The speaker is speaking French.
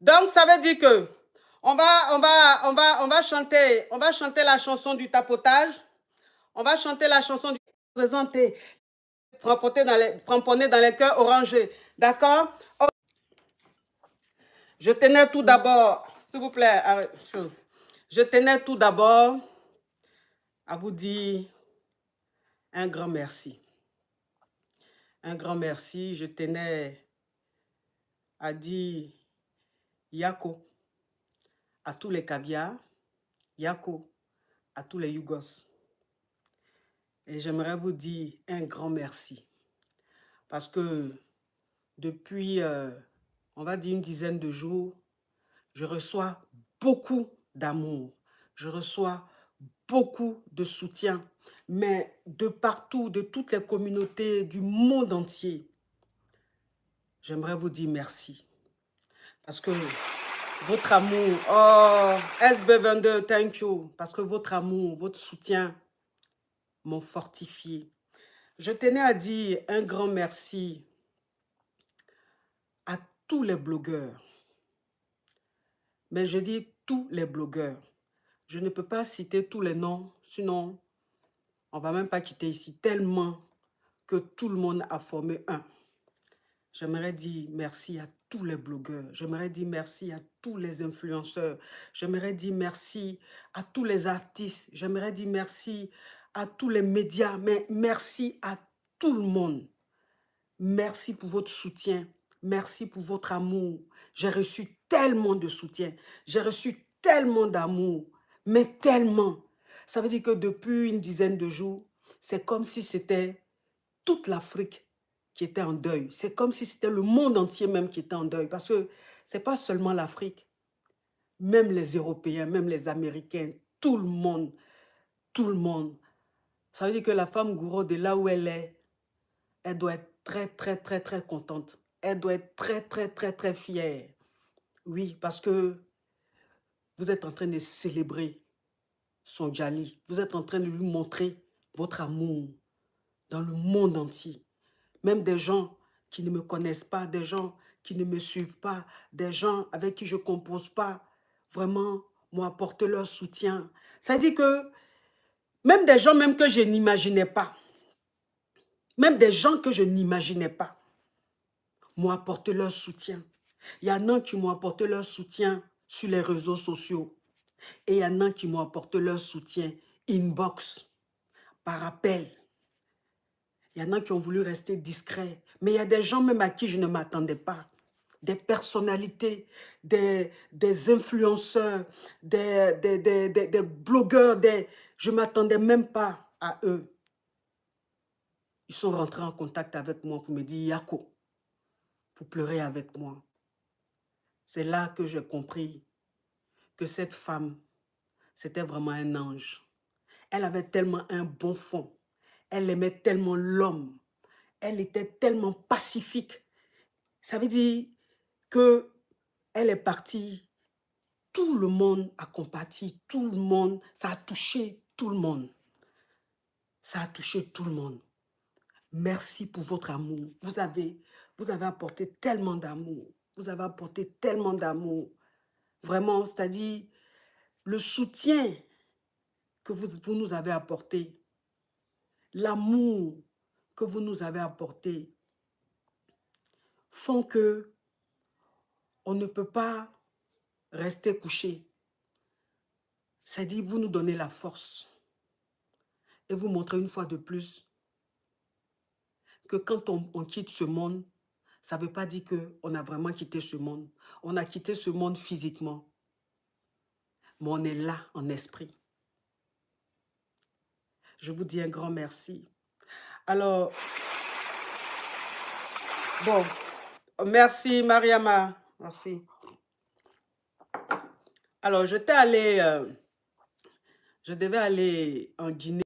Donc, ça veut dire que on va chanter la chanson du tapotage. On va chanter la chanson du présenter, framponner dans les cœurs orangés. D'accord? Je tenais tout d'abord, s'il vous plaît, je tenais tout d'abord à vous dire un grand merci. Un grand merci. Je tenais à dire Yako à tous les caviars, Yako à tous les Yougos. Et j'aimerais vous dire un grand merci. Parce que depuis, on va dire une dizaine de jours, je reçois beaucoup d'amour. Je reçois beaucoup de soutien. Mais de partout, de toutes les communautés du monde entier, j'aimerais vous dire merci. Parce que votre amour, oh, SB22, thank you. Parce que votre amour, votre soutien m'ont fortifié. Je tenais à dire un grand merci à tous les blogueurs. Mais je dis tous les blogueurs. Je ne peux pas citer tous les noms, sinon on ne va même pas quitter ici, tellement que tout le monde a formé un. J'aimerais dire merci à tous les blogueurs. J'aimerais dire merci à tous les influenceurs. J'aimerais dire merci à tous les artistes. J'aimerais dire merci à tous les médias. Mais merci à tout le monde. Merci pour votre soutien. Merci pour votre amour. J'ai reçu tellement de soutien. J'ai reçu tellement d'amour. Mais tellement. Ça veut dire que depuis une dizaine de jours, c'est comme si c'était toute l'Afrique qui était en deuil. C'est comme si c'était le monde entier même qui était en deuil. Parce que ce n'est pas seulement l'Afrique. Même les Européens, même les Américains, tout le monde. Tout le monde. Ça veut dire que la femme Gouraud, de là où elle doit être très, très, très, très contente. Elle doit être très, très, très, très fière. Oui, parce que vous êtes en train de célébrer son Djali. Vous êtes en train de lui montrer votre amour dans le monde entier. Même des gens qui ne me connaissent pas, des gens qui ne me suivent pas, des gens avec qui je ne compose pas, vraiment m'ont apporté leur soutien. Ça dit que même des gens même que je n'imaginais pas, même des gens que je n'imaginais pas, m'ont apporté leur soutien. Il y en a qui m'ont apporté leur soutien sur les réseaux sociaux. Et il y en a qui m'ont apporté leur soutien inbox, par appel. Il y en a qui ont voulu rester discrets. Mais il y a des gens même à qui je ne m'attendais pas. Des personnalités, des influenceurs, des blogueurs. Je ne m'attendais même pas à eux. Ils sont rentrés en contact avec moi pour me dire, Yako, pour pleurer avec moi. C'est là que j'ai compris que cette femme, c'était vraiment un ange. Elle avait tellement un bon fond. Elle aimait tellement l'homme. Elle était tellement pacifique. Ça veut dire que elle est partie. Tout le monde a compati. Tout le monde, ça a touché tout le monde. Ça a touché tout le monde. Merci pour votre amour. Vous avez apporté tellement d'amour. Vous avez apporté tellement d'amour. Vraiment, c'est-à-dire le soutien que vous nous avez apporté, l'amour que vous nous avez apporté, font que on ne peut pas rester couché. C'est-à-dire, vous nous donnez la force. Et vous montrez une fois de plus que quand on quitte ce monde, ça ne veut pas dire qu'on a vraiment quitté ce monde. On a quitté ce monde physiquement. Mais on est là en esprit. Je vous dis un grand merci. Alors, bon, merci Mariama. Merci. Alors, je devais aller en Guinée.